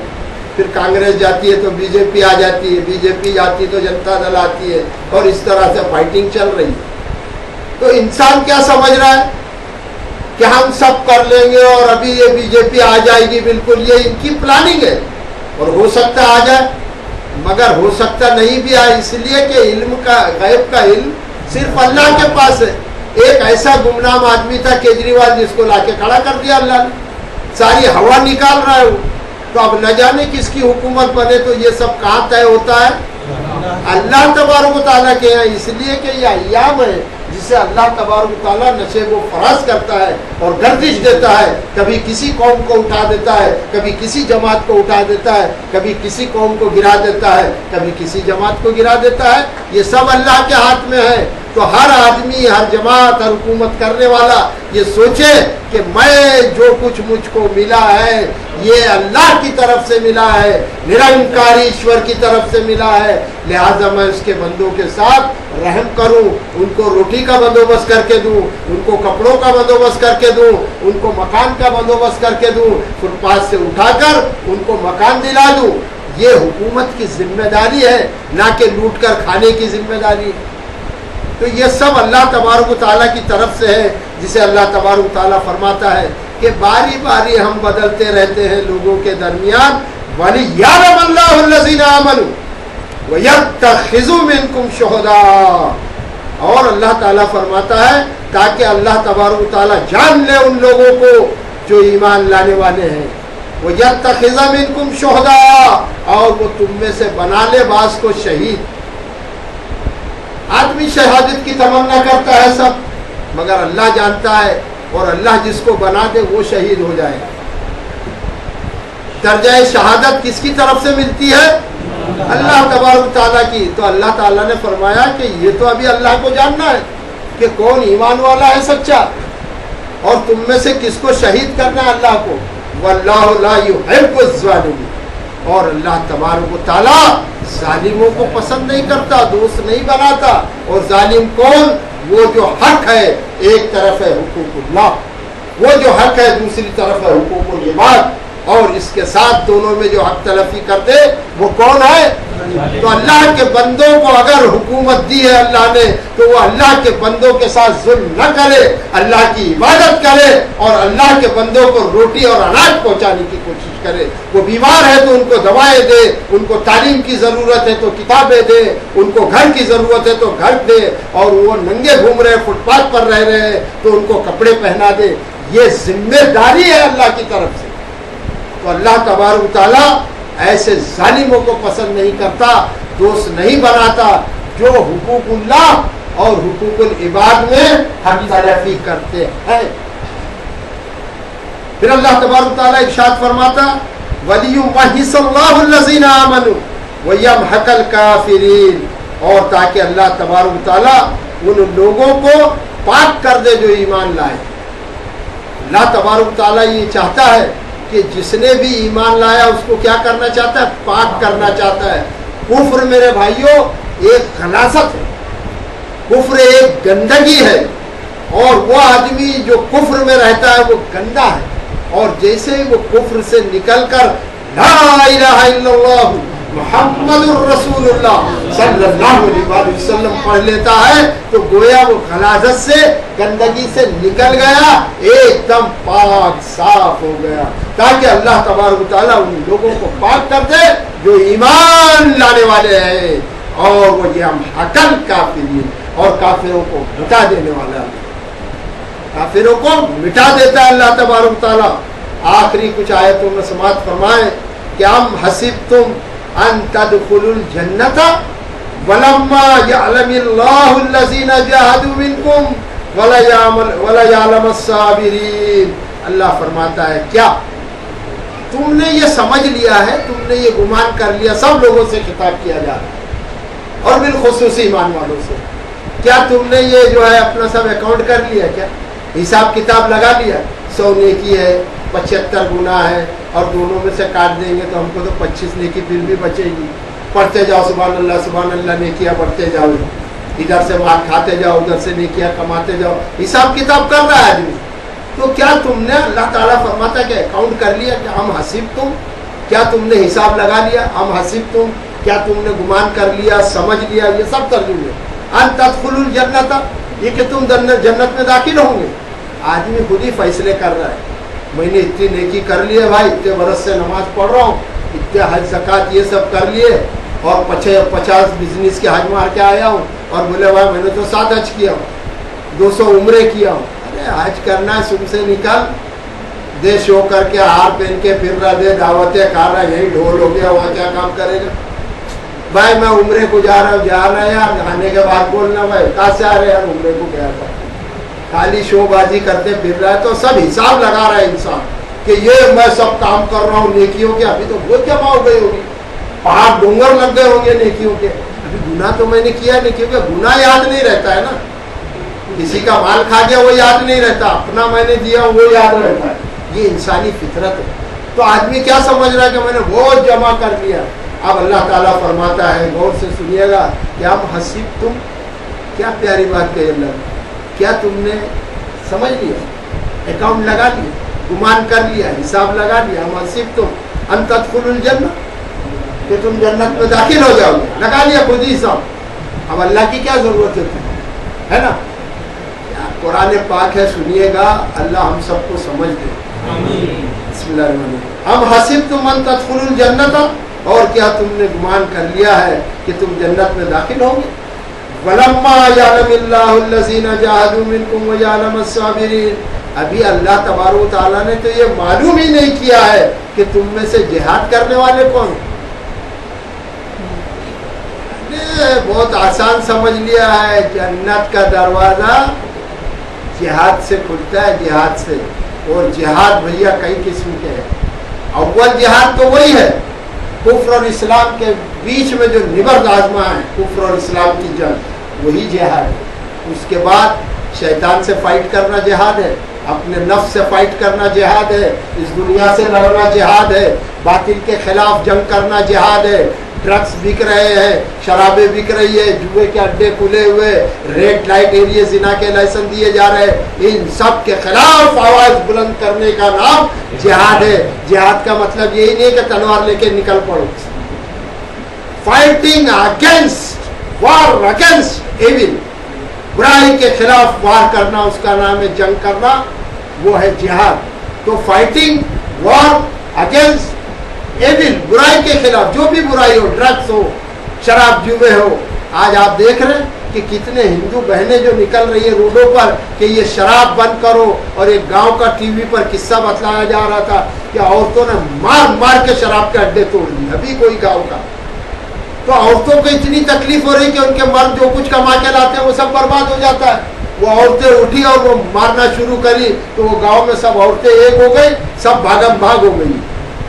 Speaker 1: پھر کانگریس جاتی ہے تو بی جے پی آ جاتی ہے، بی جے پی جاتی ہے تو جنتا دل آتی ہے، اور اس طرح سے فائٹنگ چل رہی ہے۔ تو انسان کیا سمجھ رہا ہے کہ ہم سب کر لیں گے اور ابھی یہ بی جے پی آ جائے گی، بالکل یہ ان کی پلاننگ ہے، اور ہو سکتا آ جائے، مگر ہو سکتا نہیں بھی آئے، اس لیے کہ علم کا، غیب کا علم صرف اللہ کے پاس ہے۔ ایک ایسا گمنام آدمی تھا کیجریوال، جس کو لا کے کھڑا کر دیا اللہ نے، ساری ہوا نکال رہا ہے وہ۔ تو اب نہ جانے کس کی حکومت بنے، تو یہ سب کہاں طے ہوتا ہے؟ اللہ تبارک و تعالیٰ کے ہیں، اس لیے کہ یہ ایام ہے جسے اللہ تبارک و تعالیٰ نشے کو فراز کرتا ہے اور گردش دیتا ہے، کبھی کسی قوم کو اٹھا دیتا ہے، کبھی کسی جماعت کو اٹھا دیتا ہے، کبھی کسی قوم کو گرا دیتا ہے، کبھی کسی جماعت کو گرا دیتا ہے۔ یہ سب اللہ کے ہاتھ میں ہے۔ تو ہر آدمی، ہر جماعت، ہر حکومت کرنے والا یہ سوچے کہ میں جو کچھ مجھ کو ملا ہے یہ اللہ کی طرف سے ملا ہے، نرنکاری ایشور کی طرف سے ملا ہے، لہذا میں اس کے بندوں کے ساتھ رحم کروں، ان کو روٹی کا بندوبست کر کے دوں، ان کو کپڑوں کا بندوبست کر کے دوں، ان کو مکان کا بندوبست کر کے دوں، فٹ پاتھ سے اٹھا کر ان کو مکان دلا دوں۔ یہ حکومت کی ذمہ داری ہے، نہ کہ لوٹ کر کھانے کی ذمہ داری ہے۔ تو یہ سب اللہ تبارک و تعالیٰ کی طرف سے ہے، جسے اللہ تبارک و تعالیٰ فرماتا ہے کہ باری باری ہم بدلتے رہتے ہیں لوگوں کے درمیان۔ وَلِيَعْلَمَ اللَّهُ الَّذِينَ آمَنُوا وَيَتَّخِذُوا مِنكُمْ شُهَدَاءَ، اور اللہ تعالیٰ فرماتا ہے تاکہ اللہ تبارک و تعالیٰ جان لے ان لوگوں کو جو ایمان لانے والے ہیں، وَيَتَّخِذَ مِنكُمْ شُهَدَاءَ، اور وہ تم میں سے بنا لے بعض کو شہید۔ آدمی شہادت کی تمنا کرتا ہے سب، مگر اللہ جانتا ہے، اور اللہ جس کو بنا دے وہ شہید ہو جائے گا۔ درجہ شہادت کس کی طرف سے ملتی ہے؟ اللہ تبارک تعالیٰ کی۔ تو اللہ تعالیٰ نے فرمایا کہ یہ تو ابھی اللہ کو جاننا ہے کہ کون ایمان والا ہے سچا، اور تم میں سے کس کو شہید کرنا ہے اللہ کو۔ واللہ لا یحب الظالمین، اور اللہ تبارک و تعالیٰ ظالموں کو پسند نہیں کرتا، دوست نہیں بناتا۔ اور ظالم کون؟ وہ جو حق ہے ایک طرف ہے حقوق اللہ، وہ جو حق ہے دوسری طرف ہے حقوق العباد، اور اس کے ساتھ دونوں میں جو حق تلفی کر دے وہ کون ہے؟ تو اللہ کے بندوں کو اگر حکومت دی ہے اللہ نے، تو وہ اللہ کے بندوں کے ساتھ ظلم نہ کرے، اللہ کی عبادت کرے، اور اللہ کے بندوں کو روٹی اور اناج پہنچانے کی کوشش کرے۔ وہ بیمار ہے تو ان کو دوائیں دے، ان کو تعلیم کی ضرورت ہے تو کتابیں دے، ان کو گھر کی ضرورت ہے تو گھر دے، اور وہ ننگے گھوم رہے فٹ پاتھ پر رہ رہے ہیں تو ان کو کپڑے پہنا دے۔ یہ ذمہ داری ہے اللہ کی طرف سے۔ تو اللہ تبارک و تعالیٰ ایسے ظالموں کو پسند نہیں کرتا، دوست نہیں بناتا، جو حقوق اللہ اور حقوق العباد میں حق تلفی کرتے ہیں۔ پھر اللہ تبارک و تعالیٰ ارشاد فرماتا وَلِيُمَحِّصَ اللَّهُ الَّذِينَ آمَنُوا وَيَمْحَقَ الْكَافِرِينَ، اور تاکہ اللہ تبارک و تعالیٰ ان لوگوں کو پاک کر دے جو ایمان لائے۔ اللہ تبارک و تعالیٰ یہ چاہتا ہے کہ جس نے بھی ایمان لایا اس کو کیا کرنا چاہتا ہے؟ پاک کرنا چاہتا ہے۔ کفر میرے بھائیوں ایک خلاصت ہے، کفر ایک گندگی ہے، اور وہ آدمی جو کفر میں رہتا ہے وہ گندا ہے، اور جیسے وہ کفر سے نکل کر لا الہ الا اللہ محمد الرسول اللہ صلی اللہ علیہ وسلم پڑھ لیتا ہے تو گویا وہ غلاظت سے، گندگی سے نکل گیا، ایک دم پاک صاف ہو گیا، تاکہ اللہ تبارک و تعالیٰ ان لوگوں کو پاک کر دے جو ایمان لانے والے ہیں، اور وہ یہ ہم حقاً کافرین، اور کافروں کو مٹا دینے والا ہے، کافروں کو مٹا دیتا ہے اللہ تبارک و تعالیٰ۔ آخری کچھ آیتوں میں سماعت فرمائیں کہ ام حسبتم ان تدخلوا الجنت ولما يعلم الله الذين جاهدوا منكم ولا يعلم الصابرين۔ اللہ فرماتا ہے کیا تم نے یہ سمجھ لیا ہے، تم نے یہ گمان کر لیا، سب لوگوں سے خطاب کیا جا رہا ہے اور بالخصوص ایمان والوں سے، کیا تم نے یہ جو ہے اپنا سب اکاؤنٹ کر لیا، کیا حساب کتاب لگا لیا؟ 100 نیکی ہے، 75 گناہ ہے، اور دونوں میں سے کاٹ دیں گے تو ہم کو تو 25 نیکی پھر بھی بچے گی، پڑھتے جاؤ سبحان اللہ نیکیاں بڑھتے جاؤ، ادھر سے مار کھاتے جاؤ، ادھر سے نیکیاں کماتے جاؤ، حساب کتاب کر رہا ہے آدمی۔ تو کیا تم نے، اللہ تعالیٰ فرماتا ہے کہ اکاؤنٹ کر لیا، کہ ہم حسب تم، کیا تم نے حساب لگا لیا؟ ہم حسب تم، کیا تم نے گمان کر لیا، سمجھ لیا؟ یہ سب ترجمے ان تدخلوا الجنت، یہ کہ تم جنت میں داخل ہوں گے۔ آدمی خود ہی فیصلے کر رہا ہے، میں نے اتنی نیکی کر لی ہے بھائی، اتنے برس سے نماز پڑھ رہا ہوں، اتنے حج زکات یہ سب کر لیے، اور 50 بزنس کے حج مار کے آیا ہوں، اور بولے بھائی میں نے تو 7 حج کیا ہوں، 200 عمرے کیا ہوں۔ ارے حج کرنا ہے، صبح سے نکل دے شو کر کے، ہار پہن کے پھر رہا، دے دعوتیں کھا رہا، یہی ڈھول ہو گیا، وہاں کیا کام کرے گا؟ بھائی میں عمرے کو جا رہا ہے یار، آنے کے بعد بولنا بھائی کہاں سے آ رہے یار، عمرے کو گیا تھا، خالی شو بازی کرتے پھر رہا ہے۔ تو سب حساب لگا رہا ہے انسان کہ یہ میں سب کام کر رہا ہوں نیکیوں کے، ابھی تو بہت جمع ہو گئی ہوگی، پہاڑ ڈونگر لگ گئے ہوں گے نیکیوں کے، ابھی گناہ تو میں نے کیا نہیں، کیونکہ گناہ یاد نہیں رہتا ہے نا، کسی کا مال کھا گیا وہ یاد نہیں رہتا، اپنا میں نے دیا وہ یاد رہتا ہے، یہ انسانی فطرت ہے۔ تو آدمی کیا سمجھ رہا ہے کہ میں نے بہت جمع کر لیا۔ اب اللہ تعالیٰ فرماتا ہے، غور سے سنیے گا، کیا حسب تم، کیا پیاری بات کہی اللہ نے، کیا تم نے سمجھ لیا، اکاؤنٹ لگا لیا، گمان کر لیا، حساب لگا لیا، ہم حسب تم ان تدخلوا الجنہ، کہ تم جنت میں داخل ہو جاؤ گے، لگا لیا خود ہی حساب۔ اب اللہ کی کیا ضرورت ہے نا؟ قرآن پاک ہے، سنیے گا، اللہ ہم سب کو سمجھ دے۔ بسم اللہ الرحمن الرحیم۔ ہم حسبتم ان تدخلوا الجنۃ، اور کیا تم نے گمان کر لیا ہے کہ تم جنت میں داخل ہو گے؟ وَلَمَّا يَعْلَمِ اللَّهُ الَّذِينَ جَاهَدُوا مِنكُمْ وَيَعْلَمَ الصَّابِرِينَ۔ ابھی اللہ تبارک و تعالیٰ نے تو یہ معلوم ہی نہیں کیا ہے کہ تم میں سے جہاد کرنے والے کون ہیں۔ بہت آسان سمجھ لیا ہے، جنت کا دروازہ جہاد سے کھلتا ہے، جہاد سے، اور جہاد بھیا کئی قسم کے ہیں۔ اول جہاد تو وہی ہے، کفر اور اسلام کے بیچ میں جو نبرد آزما ہے، کفر اور اسلام کی جنگ، وہی جہاد ہے۔ اس کے بعد شیطان سے فائٹ کرنا جہاد ہے، اپنے نفس سے فائٹ کرنا جہاد ہے، اس دنیا سے لڑنا جہاد ہے، باطل کے خلاف جنگ کرنا جہاد ہے۔ ڈرگس بک رہے ہیں، شرابیں بک رہی ہے، جوئے کے اڈے کھلے ہوئے، ریڈ لائٹ ایریا زنا کے لائسنس دیے جا رہے ہیں، ان سب کے خلاف آواز بلند کرنے کا نام جہاد ہے۔ جہاد کا مطلب یہی نہیں کہ تلوار لے کے نکل پڑو، fighting against, war against evil, برائی کے خلاف وار کرنا، اس کا نام ہے جنگ کرنا، وہ ہے جہاد۔ تو فائٹنگ، وار اگینسٹ ایول، برائی کے خلاف، جو بھی برائی ہو، ڈرگس ہو، شراب جوئے ہو۔ آج آپ دیکھ رہے ہیں کہ کتنے ہندو بہنیں جو نکل رہی ہیں روڈوں پر کہ یہ شراب بند کرو، اور ایک گاؤں کا ٹی وی پر قصہ بتلایا جا رہا تھا کہ عورتوں نے مار مار کے شراب کے اڈے توڑ دیے، ابھی کوئی گاؤں کا۔ تو عورتوں کو اتنی تکلیف ہو رہی کہ ان کے مرد جو کچھ کما کے لاتے ہیں وہ سب برباد ہو جاتا ہے۔ وہ عورتیں اٹھی اور وہ مارنا شروع کری تو وہ گاؤں میں سب عورتیں ایک ہو گئی، سب بھاگم بھاگ ہو گئی۔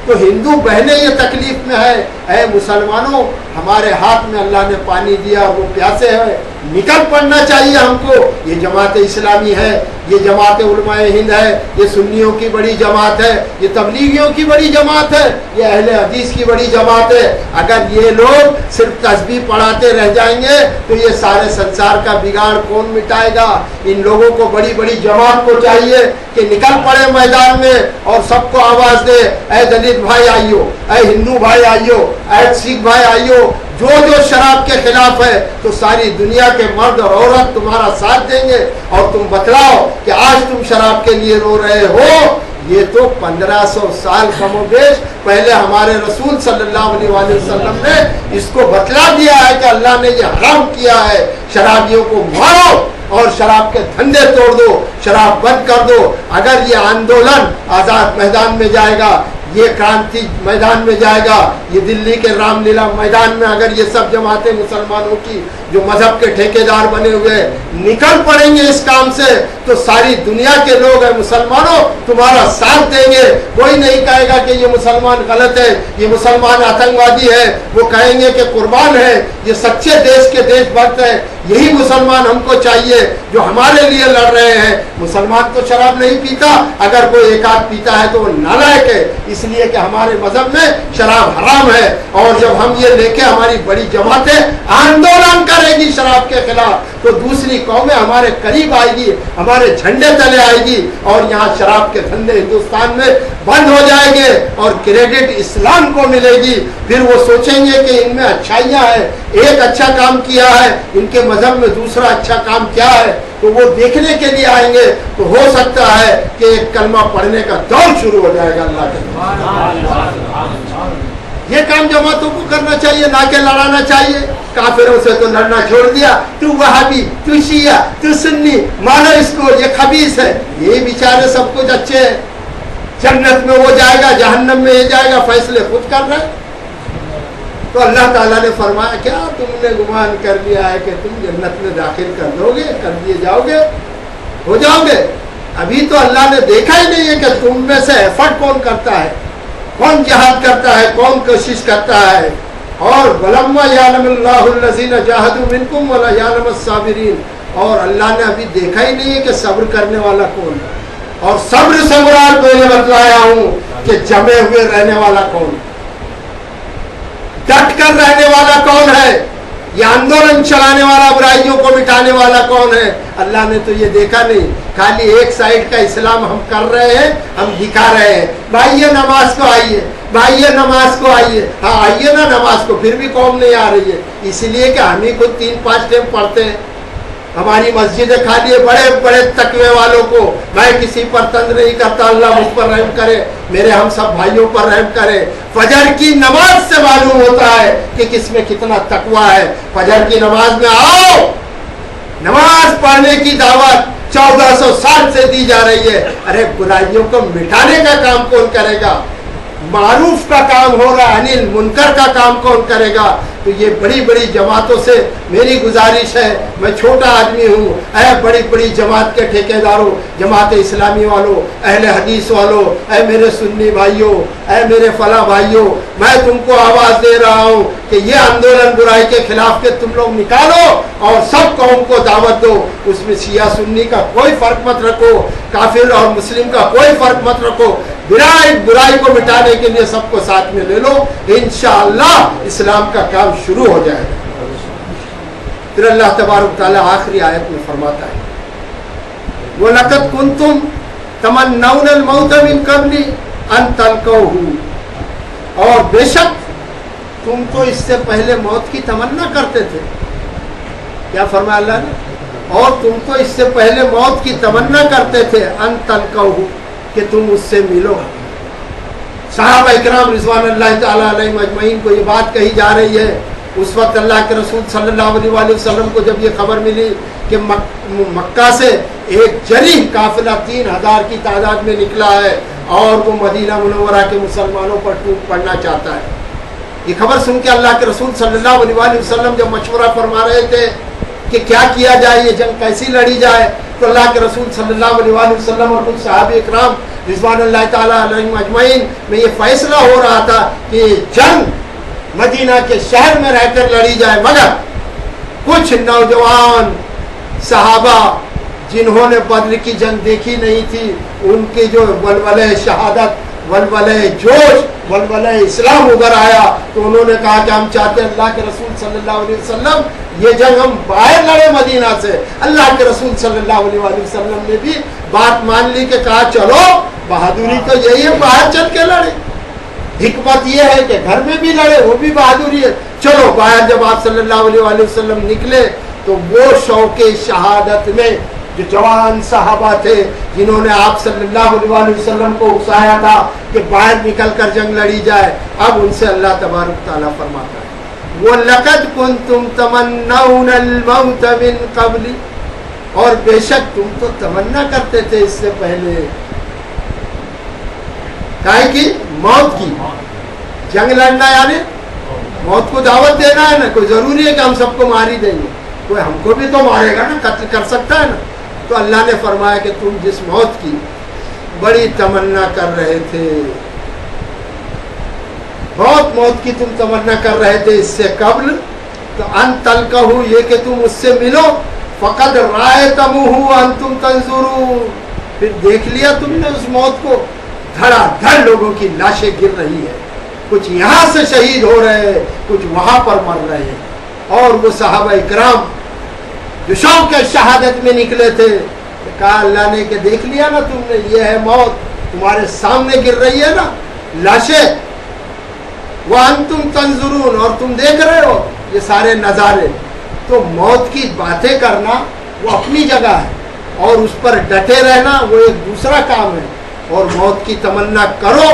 Speaker 1: تو ہندو بہنیں یہ تکلیف میں ہے، اے مسلمانوں ہمارے ہاتھ میں اللہ نے پانی دیا، وہ پیاسے ہیں، نکل پڑنا چاہیے ہم کو. یہ جماعت اسلامی ہے, یہ جماعت علماء ہند ہے, یہ سنیوں کی بڑی جماعت ہے, یہ تبلیغیوں کی بڑی جماعت ہے, یہ اہل حدیث کی بڑی جماعت ہے. اگر یہ لوگ صرف تسبیح پڑھاتے رہ جائیں گے تو یہ سارے سنسار کا بگاڑ کون مٹائے گا؟ ان لوگوں کو بڑی بڑی جماعت کو چاہیے کہ نکل پڑے میدان میں اور سب کو آواز دے, اے دلت بھائی آئیو, اے ہندو بھائی آئیو, اے سکھ بھائی آئیو, جو شراب کے خلاف ہے تو ساری دنیا کے مرد اور عورت تمہارا ساتھ دیں گے. اور تم بتلاؤ کہ آج تم شراب کے لیے رو رہے ہو, یہ تو 1500 سال کم و بیش پہلے ہمارے رسول صلی اللہ علیہ وسلم نے اس کو بتلا دیا ہے کہ اللہ نے یہ حرام کیا ہے. شرابیوں کو مارو اور شراب کے دھندے توڑ دو, شراب بند کر دو. اگر یہ آندولن آزاد میدان میں جائے گا, یہ کرانتی میدان میں جائے گا, یہ دلی کے رام لیلا میدان میں اگر یہ سب جماعتیں مسلمانوں کی جو مذہب کے ٹھیکیدار بنے ہوئے نکل پڑیں گے اس کام سے, تو ساری دنیا کے لوگ ہیں مسلمانوں تمہارا ساتھ دیں گے. کوئی نہیں کہے گا کہ یہ مسلمان غلط ہے, یہ مسلمان آتنکوادی ہے. وہ کہیں گے کہ قربان ہے, یہ سچے دیش کے دیش بھکت ہیں, یہی مسلمان ہم کو چاہیے جو ہمارے لیے لڑ رہے ہیں. مسلمان تو شراب نہیں پیتا, اگر کوئی ایک آدھ پیتا ہے تو وہ نالائق ہے, اس لیے کہ ہمارے مذہب میں شراب حرام ہے. اور جب ہم یہ لے کے ہماری بڑی جماعتیں آندولن کرے گی شراب کے خلاف, تو دوسری قومیں ہمارے قریب آئے گی, ہمارے جھنڈے تلے آئے گی, اور یہاں شراب کے دھندے ہندوستان میں بند ہو جائیں گے اور کریڈٹ اسلام کو ملے گی. پھر وہ سوچیں گے کہ ان میں اچھائیاں ہیں, ایک اچھا کام کیا ہے, ان کے مذہب میں دوسرا اچھا کام کیا ہے, تو وہ دیکھنے کے لیے آئیں گے. تو ہو سکتا ہے کہ ایک کلمہ پڑھنے کا دور شروع ہو جائے گا. اللہ کے یہ کام جماعتوں کو کرنا چاہیے, نہ کہ لڑانا چاہیے. کافروں سے تو لڑنا چھوڑ دیا, تو وہابی, تو شیعہ, تو سنی, مانو اس کو, یہ خبیث ہے. یہ بیچارے سب کچھ اچھے ہیں, جنت میں وہ جائے گا, جہنم میں یہ جائے گا, فیصلے خود کر رہے. تو اللہ تعالیٰ نے فرمایا کیا تم نے گمان کر لیا ہے کہ تم جنت میں داخل کر دیے جاؤ گے, ہو جاؤ گے؟ ابھی تو اللہ نے دیکھا ہی نہیں ہے کہ تم میں سے ایفرٹ کون کرتا ہے, کون جہاد کرتا ہے, کون کوشش کرتا ہے. اور وَلَمَّا يَعْلَمِ اللَّهُ الَّذِينَ جَاهَدُوا مِنكُمْ وَلَا يَعْلَمَ الصَّابِرِينَ. اور اللہ نے ابھی دیکھا ہی نہیں ہے کہ صبر کرنے والا کون ہے, اور صبر سے مراد میں نے بتلایا ہوں کہ جمے ہوئے رہنے والا کون ہے, ڈٹ کر رہنے والا کون ہے, یہ آندولن چلانے والا, برائیوں کو مٹانے والا کون ہے. اللہ نے تو یہ دیکھا نہیں, خالی ایک سائیڈ کا اسلام ہم کر رہے ہیں, ہم دکھا رہے ہیں. بھائی نماز کو آئیے, بھائی نماز کو آئیے, ہاں آئیے نا نماز کو, پھر بھی قوم نہیں آ رہی ہے. اس لیے کہ ہم ہی خود 3-5 ٹائم پڑھتے ہیں, ہماری مسجدیں خالی ہے بڑے بڑے تقوی والوں کو. میں کسی پر تنگ نہیں کرتا, اللہ مجھ پر رحم کرے, میرے ہم سب بھائیوں پر رحم کرے. فجر کی نماز سے معلوم ہوتا ہے کہ کس میں کتنا تقوی ہے. فجر کی نماز میں آؤ, نماز پڑھنے کی دعوت 1400 سال سے دی جا رہی ہے. ارے برائیوں کو مٹانے کا کام کون کرے گا, معروف کا کام ہو رہا ہے, انل منکر کا کام کون کرے گا. تو یہ بڑی بڑی جماعتوں سے میری گزارش ہے, میں چھوٹا آدمی ہوں, اے بڑی بڑی جماعت کے ٹھیکیداروں, جماعت اسلامی والوں, اہل حدیث والوں, اے میرے سنی بھائیوں, اے میرے فلاں بھائیوں, میں تم کو آواز دے رہا ہوں کہ یہ آندولن برائی کے خلاف کے تم لوگ نکالو اور سب قوم کو دعوت دو. اس میں شیعہ سنی کا کوئی فرق مت رکھو, کافر اور مسلم کا کوئی فرق مت رکھو, برائی کو مٹانے کے لیے سب کو ساتھ میں لے لو. انشاءاللہ اسلام کا کام شروع ہو جائے گا. پھر اللہ تبارک تعالیٰ آخری آیت میں فرماتا ہے وَلَقَدْ كُنْتُمْ تَمَنَّوْنَ الْمَوْتَ مِنْ قَبْلِ أَنْ تَلْقَوْهُ. اور بے شک تم تو اس سے پہلے موت کی تمنا کرتے تھے. کیا فرمایا اللہ نے؟ اور تم تو اس سے پہلے موت کی تمنا کرتے تھے, أَنْ تَلْقَوْهُ, کہ تم اس سے ملو. صحابہ اکرام رضوان اللہ تعالیٰ علیہ مجمعین کو یہ بات کہی جا رہی ہے. اس وقت اللہ کے رسول صلی اللہ علیہ وسلم کو جب یہ خبر ملی کہ مکہ سے ایک جریح قافلہ 3000 کی تعداد میں نکلا ہے اور وہ مدینہ منورہ کے مسلمانوں پر ٹوٹ پڑنا چاہتا ہے, یہ خبر سن کے اللہ کے رسول صلی اللہ علیہ وسلم جب مشورہ فرما رہے تھے کہ کیا کیا جائے, یہ جنگ کیسی لڑی جائے, تو اللہ کے رسول صلی اللہ علیہ وسلم اور کچھ صحابہ اکرام رضوان اللہ تعالیٰ علیہم اجمعین میں یہ فیصلہ ہو رہا تھا کہ جنگ مدینہ کے شہر میں رہ کر لڑی جائے, مگر کچھ نوجوان صحابہ جنہوں نے بدر کی جنگ دیکھی نہیں تھی، ان کی جو ولولہ شہادت، ولولہ جوش، ولولہ اسلام ابھر آیا تو انہوں نے کہا کہ ہم چاہتے ہیں اللہ کے رسول صلی اللہ علیہ وسلم یہ جنگ ہم باہر لڑے مدینہ سے۔ اللہ کے رسول صلی اللہ علیہ وسلم نے بھی بات مان لی کہ کہا چلو، بہادری تو یہی ہے باہر چل کے لڑے، حکمت یہ ہے کہ گھر میں بھی لڑے، وہ بھی بہادری ہے۔ چلو باہر جب آپ صلی اللہ علیہ وسلم نکلے تو وہ شوق شہادت میں جو جوان صحابہ تھے جنہوں نے آپ صلی اللہ علیہ وسلم کو اکسایا تھا کہ باہر نکل کر جنگ لڑی جائے، اب ان سے اللہ تبارک تعالیٰ فرماتا ہے وَلَقَدْ كُنْتُمْ تَمَنَّوْنَ الْمَوْتَ مِنْ قَبْلِ، اور بے شک تم تو تمنا کرتے تھے اس سے پہلے، کائے کی؟ موت کی۔ جنگ لڑنا یعنی موت کو دعوت دینا ہے نا، کوئی ضروری ہے کہ ہم سب کو مار ہی دیں گے، کوئی ہم کو بھی تو مارے گا نا، قتل کر سکتا ہے نا۔ تو اللہ نے فرمایا کہ تم جس موت کی بڑی تمنا کر رہے تھے، بہت موت کی تم تمنا کر رہے تھے اس سے قبل، تو ان تلقہو، یہ کہ تم اس سے ملو، فقد رأیتموہ وانتم تنظرون، پھر دیکھ لیا تم نے اس موت کو، دھڑا دھڑ لوگوں کی لاشیں گر رہی ہے، کچھ یہاں سے شہید ہو رہے ہیں، کچھ وہاں پر مر رہے ہیں۔ اور وہ صحابہ اکرام جو شوق کے شہادت میں نکلے تھے، کہا اللہ نے کہ دیکھ لیا نا تم نے، یہ ہے موت، تمہارے سامنے گر رہی ہے نا لاشیں، وَأَنْتُمْ تَنْظُرُونَ، اور تم دیکھ رہے ہو یہ سارے نظارے۔ تو موت کی باتیں کرنا وہ اپنی جگہ ہے، اور اس پر ڈٹے رہنا وہ ایک دوسرا کام ہے۔ اور موت کی تمنا کرو،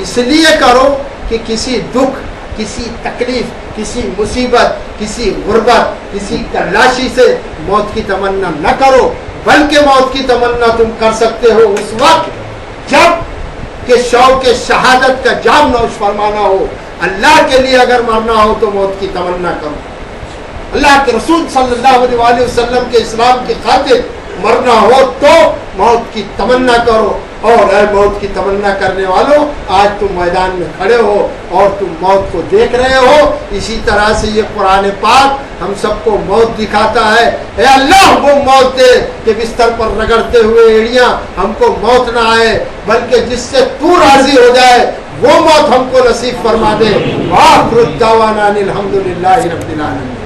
Speaker 1: اس لیے کرو کہ کسی دکھ، کسی تکلیف، کسی مصیبت، کسی غربت، کسی تلاشی سے موت کی تمنا نہ کرو، بلکہ موت کی تمنا تم کر سکتے ہو اس وقت جب کہ شوق شہادت کا جام نوش فرمانا ہو۔ اللہ کے لیے اگر مرنا ہو تو موت کی تمنا کرو، اللہ کے رسول صلی اللہ علیہ وسلم کے اسلام کی خاطر مرنا ہو تو موت کی تمنا کرو۔ اور اے موت کی تمنا کرنے والوں، آج تم میدان میں کھڑے ہو اور تم موت کو دیکھ رہے ہو۔ اسی طرح سے یہ قرآن پاک ہم سب کو موت دکھاتا ہے۔ اے اللہ وہ موت دے کہ بستر پر رگڑتے ہوئے ایڑیاں ہم کو موت نہ آئے، بلکہ جس سے تو راضی ہو جائے وہ موت ہم کو نصیب فرما دے۔ وآخر الدعوانا الحمدللہ رب العالمین۔